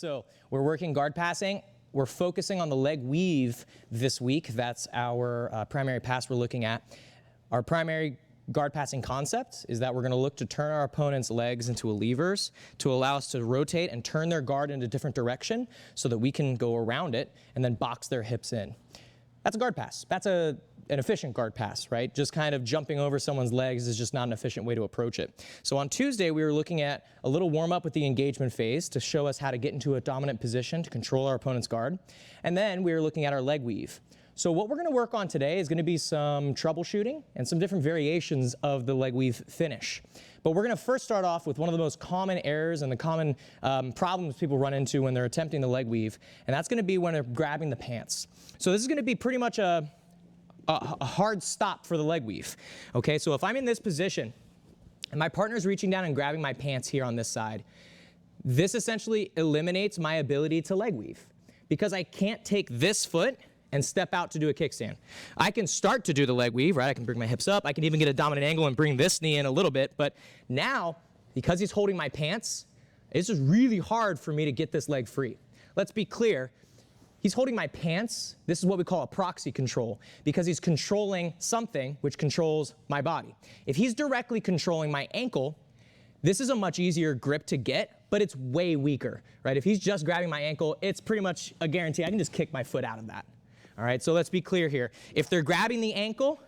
So we're working guard passing. We're focusing on the leg weave this week. That's our primary pass we're looking at. Our primary guard passing concept is that we're going to look to turn our opponent's legs into levers to allow us to rotate and turn their guard in a different direction so that we can go around it and then box their hips in. That's a guard pass. That's an efficient guard pass, right? Just kind of jumping over someone's legs is just not an efficient way to approach it. So on Tuesday, we were looking at a little warm-up with the engagement phase to show us how to get into a dominant position to control our opponent's guard. And then we were looking at our leg weave. So what we're going to work on today is going to be some troubleshooting and some different variations of the leg weave finish. But we're going to first start off with one of the most common errors and the common problems people run into when they're attempting the leg weave, and that's going to be when they're grabbing the pants. So this is going to be pretty much a hard stop for the leg weave. Okay, so if I'm in this position and my partner's reaching down and grabbing my pants here on this side, this essentially eliminates my ability to leg weave because I can't take this foot and step out to do a kickstand. I can start to do the leg weave, right? I can bring my hips up. I can even get a dominant angle and bring this knee in a little bit. But now, because he's holding my pants, it's just really hard for me to get this leg free. Let's be clear. He's holding my pants. This is what we call a proxy control because he's controlling something which controls my body. If he's directly controlling my ankle, this is a much easier grip to get, but it's way weaker, right? If he's just grabbing my ankle, it's pretty much a guarantee I can just kick my foot out of that. All right, so let's be clear here. If they're grabbing the ankle,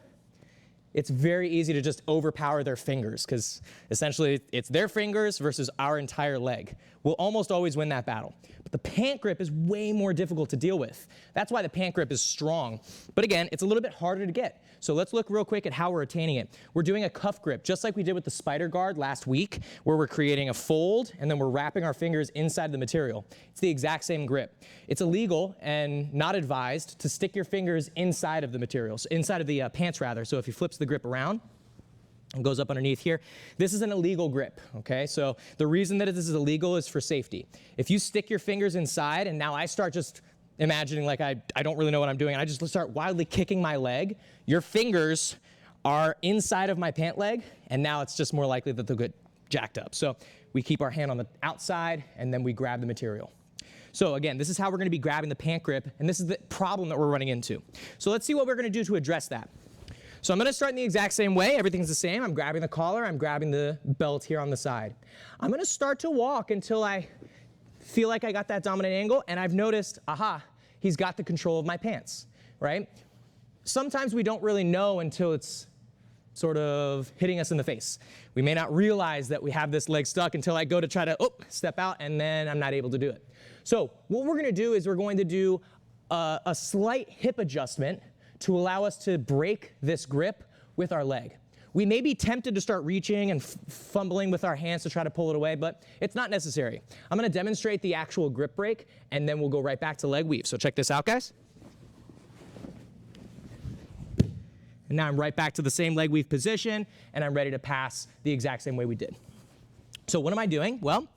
it's very easy to just overpower their fingers because essentially it's their fingers versus our entire leg. We'll almost always win that battle. But the pant grip is way more difficult to deal with. That's why the pant grip is strong. But again, it's a little bit harder to get. So let's look real quick at how we're attaining it. We're doing a cuff grip, just like we did with the spider guard last week, where we're creating a fold and then we're wrapping our fingers inside the material. It's the exact same grip. It's illegal and not advised to stick your fingers inside of the materials, inside of the pants rather. So if he flips the grip around and goes up underneath here, this is an illegal grip, okay? So the reason that this is illegal is for safety. If you stick your fingers inside and now I start just imagining like I don't really know what I'm doing, and I just start wildly kicking my leg, your fingers are inside of my pant leg, and now it's just more likely that they'll get jacked up. So we keep our hand on the outside, and then we grab the material. So again, this is how we're going to be grabbing the pant grip, and this is the problem that we're running into. So let's see what we're going to do to address that. So I'm going to start in the exact same way. Everything's the same. I'm grabbing the collar. I'm grabbing the belt here on the side. I'm going to start to walk until I feel like I got that dominant angle, and I've noticed, aha, he's got the control of my pants, right? Sometimes we don't really know until it's sort of hitting us in the face. We may not realize that we have this leg stuck until I go to try to step out, and then I'm not able to do it. So what we're going to do is we're going to do a slight hip adjustment to allow us to break this grip with our leg. We may be tempted to start reaching and fumbling with our hands to try to pull it away, but it's not necessary. I'm going to demonstrate the actual grip break, and then we'll go right back to leg weave. So check this out, guys. And now I'm right back to the same leg weave position, and I'm ready to pass the exact same way we did. So what am I doing? Well,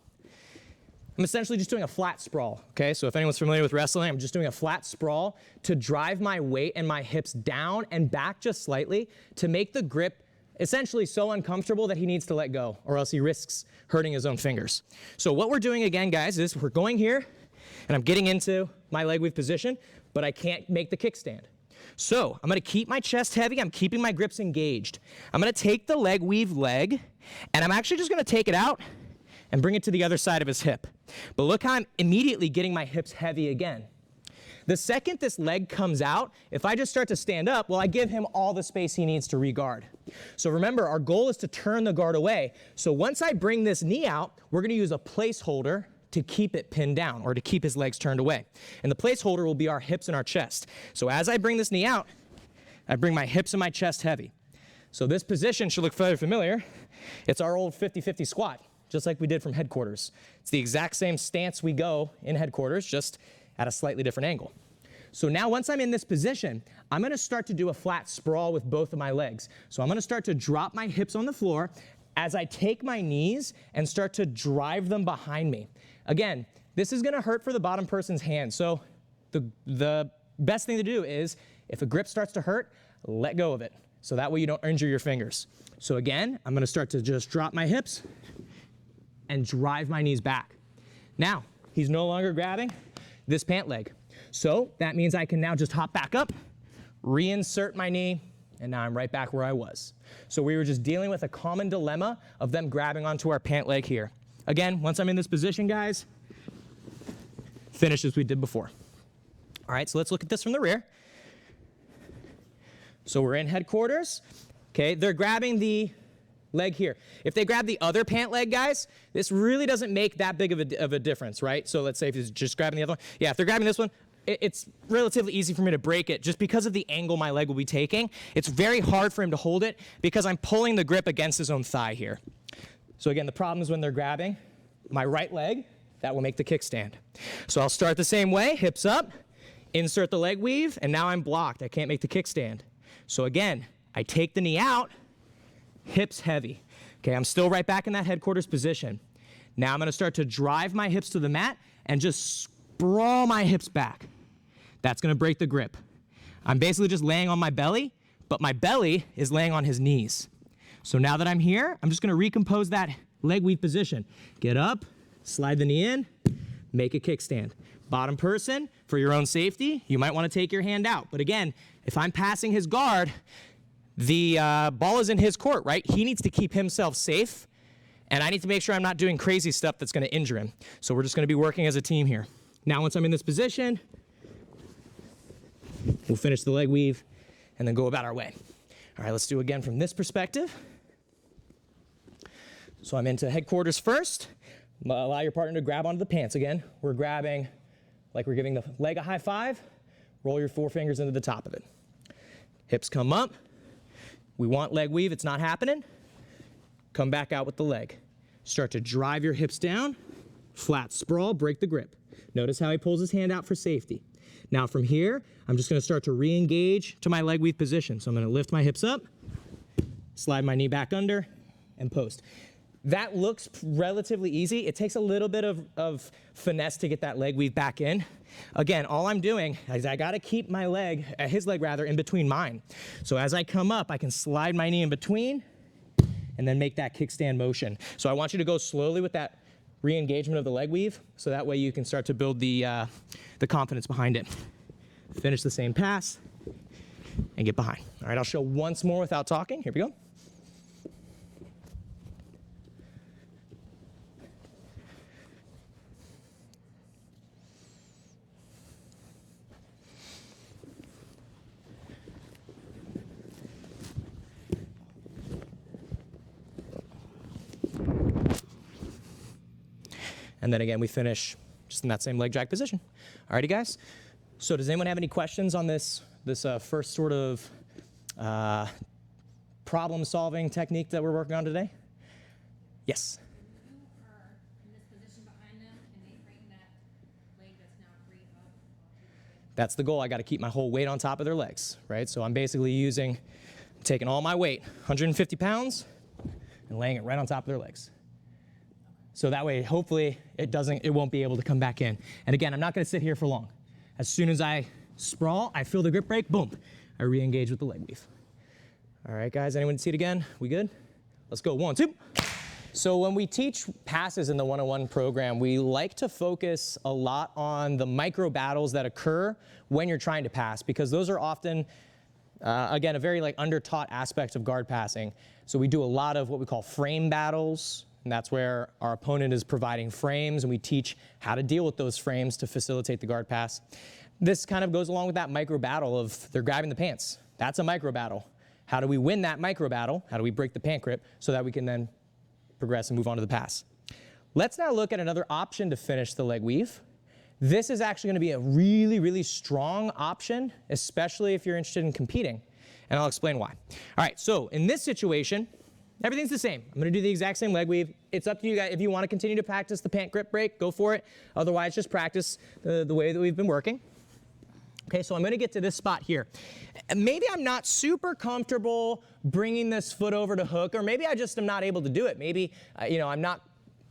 I'm essentially just doing a flat sprawl, okay? So if anyone's familiar with wrestling, I'm just doing a flat sprawl to drive my weight and my hips down and back just slightly to make the grip essentially so uncomfortable that he needs to let go, or else he risks hurting his own fingers. So what we're doing again, guys, is we're going here, and I'm getting into my leg weave position, but I can't make the kickstand. So I'm going to keep my chest heavy. I'm keeping my grips engaged. I'm going to take the leg weave leg, and I'm actually just going to take it out and bring it to the other side of his hip. But look how I'm immediately getting my hips heavy again. The second this leg comes out, if I just start to stand up, well, I give him all the space he needs to re-guard. So remember, our goal is to turn the guard away. So once I bring this knee out, we're going to use a placeholder to keep it pinned down or to keep his legs turned away. And the placeholder will be our hips and our chest. So as I bring this knee out, I bring my hips and my chest heavy. So this position should look very familiar. It's our old 50-50 squat, just like we did from headquarters. It's the exact same stance we go in headquarters, just at a slightly different angle. So now once I'm in this position, I'm going to start to do a flat sprawl with both of my legs. So I'm going to start to drop my hips on the floor as I take my knees and start to drive them behind me. Again, this is going to hurt for the bottom person's hand. So the best thing to do is if a grip starts to hurt, let go of it. So that way you don't injure your fingers. So again, I'm going to start to just drop my hips and drive my knees back. Now, he's no longer grabbing this pant leg. So that means I can now just hop back up, reinsert my knee, and now I'm right back where I was. So we were just dealing with a common dilemma of them grabbing onto our pant leg here. Again, once I'm in this position, guys, finish as we did before. All right, so let's look at this from the rear. So we're in headquarters. Okay, they're grabbing the leg here. If they grab the other pant leg, guys, this really doesn't make that big of a difference, right? So let's say if it's just grabbing the other one. Yeah, if they're grabbing this one, it's relatively easy for me to break it just because of the angle my leg will be taking. It's very hard for him to hold it because I'm pulling the grip against his own thigh here. So again, the problem is when they're grabbing my right leg, that will make the kickstand. So I'll start the same way, hips up, insert the leg weave, and now I'm blocked. I can't make the kickstand. So again, I take the knee out, hips heavy. Okay, I'm still right back in that headquarters position. Now I'm gonna start to drive my hips to the mat and just sprawl my hips back. That's gonna break the grip. I'm basically just laying on my belly, but my belly is laying on his knees. So now that I'm here, I'm just gonna recompose that leg weave position. Get up, slide the knee in, make a kickstand. Bottom person, for your own safety, you might wanna take your hand out. But again, if I'm passing his guard, the ball is in his court, right? He needs to keep himself safe, and I need to make sure I'm not doing crazy stuff that's gonna injure him. So we're just gonna be working as a team here. Now, once I'm in this position, we'll finish the leg weave and then go about our way. All right, let's do it again from this perspective. So I'm into headquarters first. Allow your partner to grab onto the pants again. We're grabbing like we're giving the leg a high five. Roll your forefingers into the top of it. Hips come up. We want leg weave, it's not happening. Come back out with the leg. Start to drive your hips down. Flat sprawl, break the grip. Notice how he pulls his hand out for safety. Now from here, I'm just gonna start to re-engage to my leg weave position. So I'm gonna lift my hips up, slide my knee back under, and post. That looks relatively easy. It takes a little bit of finesse to get that leg weave back in. Again, all I'm doing is I gotta keep my leg, his leg rather, in between mine. So as I come up, I can slide my knee in between and then make that kickstand motion. So I want you to go slowly with that re-engagement of the leg weave, so that way you can start to build the confidence behind it. Finish the same pass and get behind. All right, I'll show once more without talking. Here we go. And then again, we finish just in that same leg drag position. Alrighty, guys. So does anyone have any questions on this first sort of problem-solving technique that we're working on today? Yes? When you are in this position behind them, can they bring that leg that's now free up? That's the goal. I got to keep my whole weight on top of their legs, right? So I'm basically taking all my weight, 150 pounds, and laying it right on top of their legs. So that way, hopefully, it won't be able to come back in. And again, I'm not gonna sit here for long. As soon as I sprawl, I feel the grip break, boom, I re-engage with the leg weave. All right, guys, anyone see it again? We good? Let's go, 1, 2. So when we teach passes in the 101 program, we like to focus a lot on the micro battles that occur when you're trying to pass, because those are often, again, a very under-taught aspect of guard passing. So we do a lot of what we call frame battles, and that's where our opponent is providing frames, and we teach how to deal with those frames to facilitate the guard pass. This kind of goes along with that micro battle of they're grabbing the pants. That's a micro battle. How do we win that micro battle? How do we break the pant grip so that we can then progress and move on to the pass? Let's now look at another option to finish the leg weave. This is actually going to be a really, really strong option, especially if you're interested in competing, and I'll explain why. All right, so in this situation, everything's the same. I'm gonna do the exact same leg weave. It's up to you guys. If you wanna continue to practice the pant grip break, go for it. Otherwise, just practice the way that we've been working. Okay, so I'm gonna get to this spot here. And maybe I'm not super comfortable bringing this foot over to hook, or maybe I just am not able to do it. Maybe, I'm not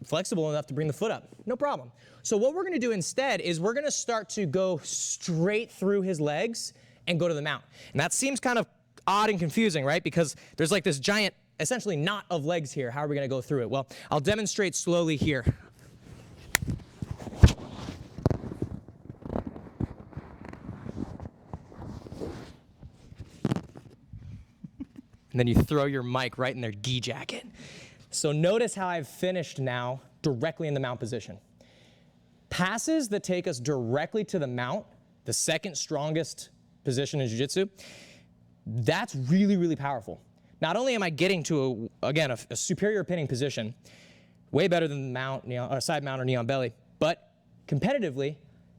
flexible enough to bring the foot up. No problem. So what we're gonna do instead is we're gonna start to go straight through his legs and go to the mount. And that seems kind of odd and confusing, right? Because there's like this giant essentially knot of legs here. How are we gonna go through it? Well, I'll demonstrate slowly here. and then you throw your mic right in their gi jacket. So notice how I've finished now directly in the mount position. Passes that take us directly to the mount, the second strongest position in jiu-jitsu, that's really, really powerful. Not only am I getting to, a superior pinning position, way better than the mount, side mount or knee on belly, but competitively,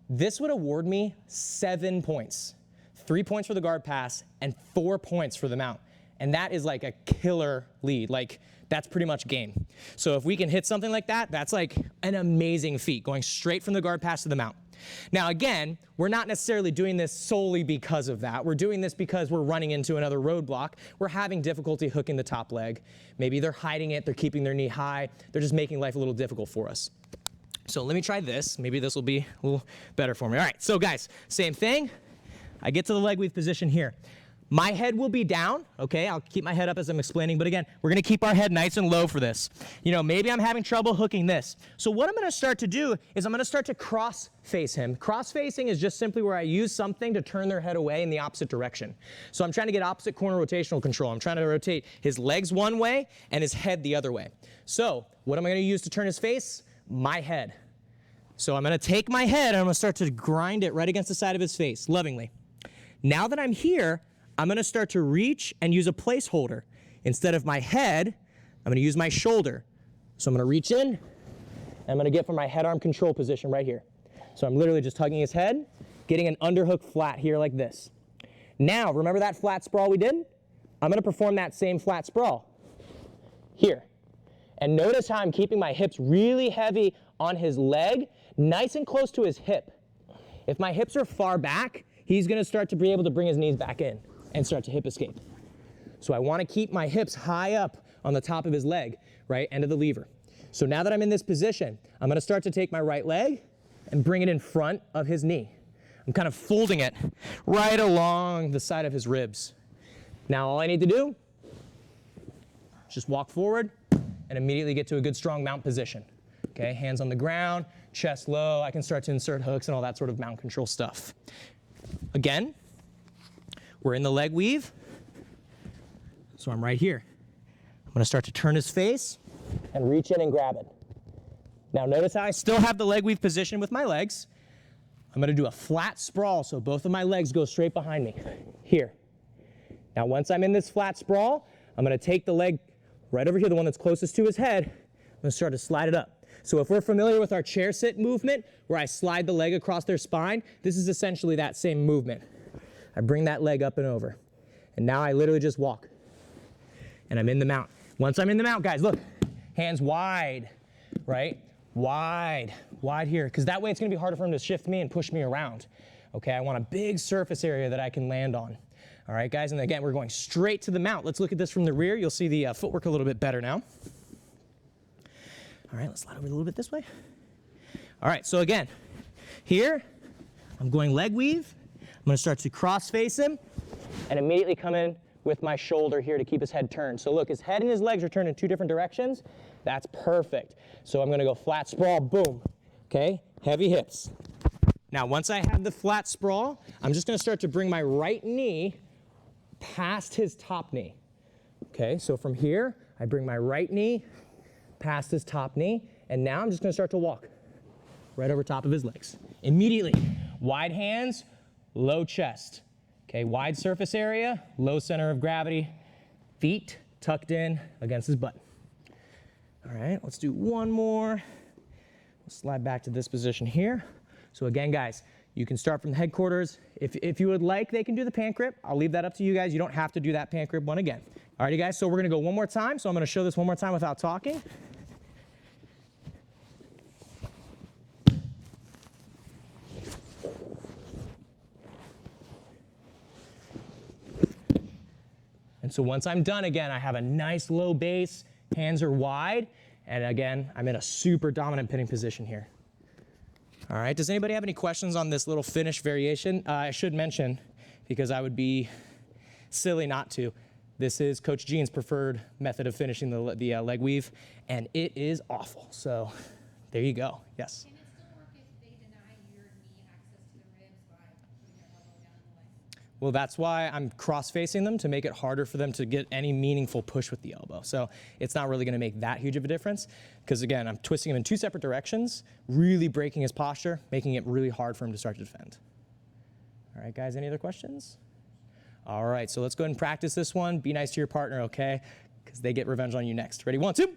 this would award me 7 points. 3 points for the guard pass and 4 points for the mount. And that is like a killer lead. Like, that's pretty much game. So if we can hit something like that, that's like an amazing feat, going straight from the guard pass to the mount. Now again, we're not necessarily doing this solely because of that. We're doing this because we're running into another roadblock. We're having difficulty hooking the top leg. Maybe they're hiding it, they're keeping their knee high. They're just making life a little difficult for us. So let me try this. Maybe this will be a little better for me. All right, so guys, same thing. I get to the leg weave position here. My head will be down, okay? I'll keep my head up as I'm explaining, but again, we're gonna keep our head nice and low for this. Maybe I'm having trouble hooking this. So what I'm gonna start to do is I'm gonna start to cross face him. Cross facing is just simply where I use something to turn their head away in the opposite direction. So I'm trying to get opposite corner rotational control. I'm trying to rotate his legs one way and his head the other way. So what am I gonna use to turn his face? My head. So I'm gonna take my head and I'm gonna start to grind it right against the side of his face, lovingly. Now that I'm here, I'm gonna start to reach and use a placeholder. Instead of my head, I'm gonna use my shoulder. So I'm gonna reach in, and I'm gonna get from my head-arm control position right here. So I'm literally just hugging his head, getting an underhook flat here like this. Now, remember that flat sprawl we did? I'm gonna perform that same flat sprawl here. And notice how I'm keeping my hips really heavy on his leg, nice and close to his hip. If my hips are far back, he's gonna start to be able to bring his knees back in and start to hip escape. So I wanna keep my hips high up on the top of his leg, right, end of the lever. So now that I'm in this position, I'm gonna start to take my right leg and bring it in front of his knee. I'm kind of folding it right along the side of his ribs. Now all I need to do is just walk forward and immediately get to a good strong mount position. Okay, hands on the ground, chest low, I can start to insert hooks and all that sort of mount control stuff. Again, we're in the leg weave, so I'm right here. I'm gonna start to turn his face and reach in and grab it. Now notice how I still have the leg weave position with my legs. I'm gonna do a flat sprawl, so both of my legs go straight behind me, here. Now once I'm in this flat sprawl, I'm gonna take the leg right over here, the one that's closest to his head, I'm gonna start to slide it up. So if we're familiar with our chair sit movement, where I slide the leg across their spine, this is essentially that same movement. I bring that leg up and over. And now I literally just walk. And I'm in the mount. Once I'm in the mount, guys, look, hands wide, right? Wide here, because that way it's gonna be harder for him to shift me and push me around. Okay, I want a big surface area that I can land on. All right, guys, and again, we're going straight to the mount. Let's look at this from the rear. You'll see the footwork a little bit better now. All right, let's slide over a little bit this way. All right, so again, here, I'm going leg weave. I'm gonna start to cross face him and immediately come in with my shoulder here to keep his head turned. So look, his head and his legs are turned in two different directions. That's perfect. So I'm gonna go flat sprawl, boom. Okay, heavy hips. Now, once I have the flat sprawl, I'm just gonna start to bring my right knee past his top knee. Okay, so from here, I bring my right knee past his top knee, and now I'm just gonna start to walk right over top of his legs. Immediately, wide hands, low chest. Okay, wide surface area, low center of gravity, feet tucked in against his butt. All right, let's do one more. We'll slide back to this position here. So again, guys, you can start from the headquarters. If you would like, they can do the pant grip. I'll leave that up to you guys. You don't have to do that pant grip one again. All righty, guys, so we're gonna go one more time. So I'm gonna show this one more time without talking. And so once I'm done, again, I have a nice low base, hands are wide, and again, I'm in a super dominant pinning position here. All right, does anybody have any questions on this little finish variation? I should mention, because I would be silly not to, this is Coach Gene's preferred method of finishing the leg weave, and it is awful. So there you go, yes. Can it still work if they deny your knee access to the ribs by putting your elbow down in the way? Well, that's why I'm cross-facing them to make it harder for them to get any meaningful push with the elbow. So it's not really gonna make that huge of a difference because again, I'm twisting him in 2 separate directions, really breaking his posture, making it really hard for him to start to defend. All right, guys, any other questions? All right, so let's go ahead and practice this one. Be nice to your partner, okay? Because they get revenge on you next. Ready, 1, 2.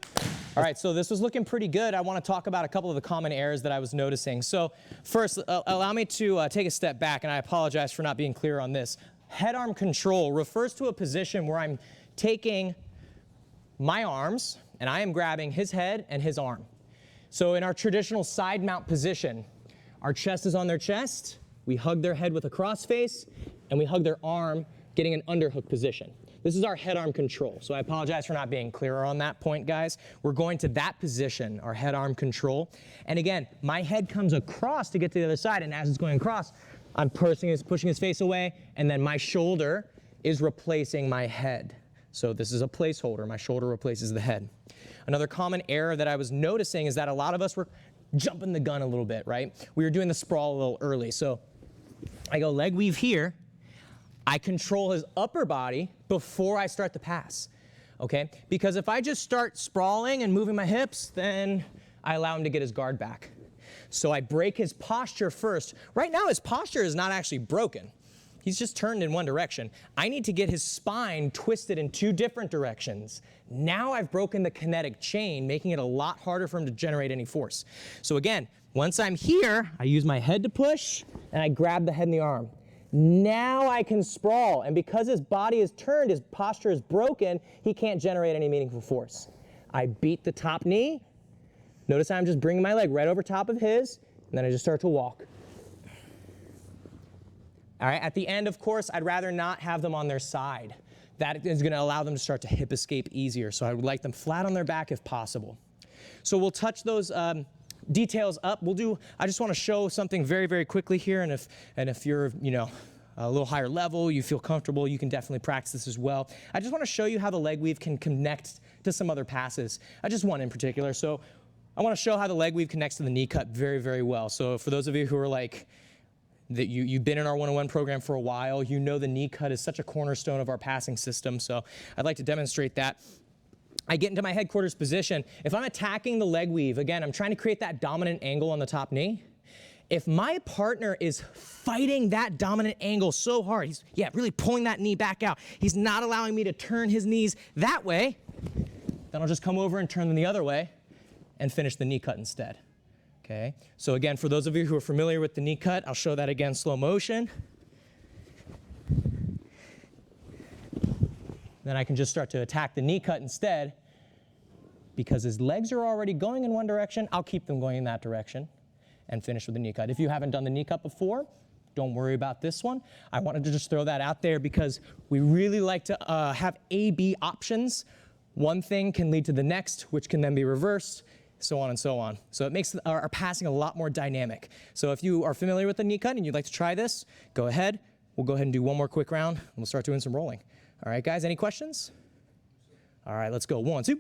All right, so this was looking pretty good. I want to talk about a couple of the common errors that I was noticing. So first, allow me to take a step back, and I apologize for not being clear on this. Head-arm control refers to a position where I'm taking my arms, and I am grabbing his head and his arm. So in our traditional side mount position, our chest is on their chest, we hug their head with a cross face, and we hug their arm, getting an underhook position. This is our head-arm control. So I apologize for not being clearer on that point, guys. We're going to that position, our head-arm control. And again, my head comes across to get to the other side, and as it's going across, I'm pushing his face away, and then my shoulder is replacing my head. So this is a placeholder. My shoulder replaces the head. Another common error that I was noticing is that a lot of us were jumping the gun a little bit, right? We were doing the sprawl a little early. So I go leg weave here. I control his upper body before I start the pass, okay? Because if I just start sprawling and moving my hips, then I allow him to get his guard back. So I break his posture first. Right now, his posture is not actually broken. He's just turned in one direction. I need to get his spine twisted in 2 different directions. Now I've broken the kinetic chain, making it a lot harder for him to generate any force. So again, once I'm here, I use my head to push, and I grab the head and the arm. Now I can sprawl, and because his body is turned, his posture is broken, he can't generate any meaningful force. I beat the top knee. Notice how I'm just bringing my leg right over top of his, and then I just start to walk. All right, at the end, of course, I'd rather not have them on their side. That is gonna allow them to start to hip escape easier, so I would like them flat on their back if possible. So we'll touch those details up. I just want to show something very, very quickly here, and if you're, a little higher level, you feel comfortable, you can definitely practice this as well. I just want to show you how the leg weave can connect to some other passes. Just one in particular. So I want to show how the leg weave connects to the knee cut very, very well. So for those of you who are like, you've been in our 101 program for a while, you know the knee cut is such a cornerstone of our passing system. So I'd like to demonstrate that. I get into my headquarters position. If I'm attacking the leg weave, again, I'm trying to create that dominant angle on the top knee. If my partner is fighting that dominant angle so hard, he's really pulling that knee back out, he's not allowing me to turn his knees that way, then I'll just come over and turn them the other way and finish the knee cut instead. Okay? So again, for those of you who are familiar with the knee cut, I'll show that again slow motion. Then I can just start to attack the knee cut instead. Because his legs are already going in one direction, I'll keep them going in that direction and finish with the knee cut. If you haven't done the knee cut before, don't worry about this one. I wanted to just throw that out there because we really like to have A-B options. One thing can lead to the next, which can then be reversed, so on and so on. So it makes our passing a lot more dynamic. So if you are familiar with the knee cut and you'd like to try this, go ahead. We'll go ahead and do one more quick round, and we'll start doing some rolling. All right, guys, any questions? All right, let's go. 1, 2.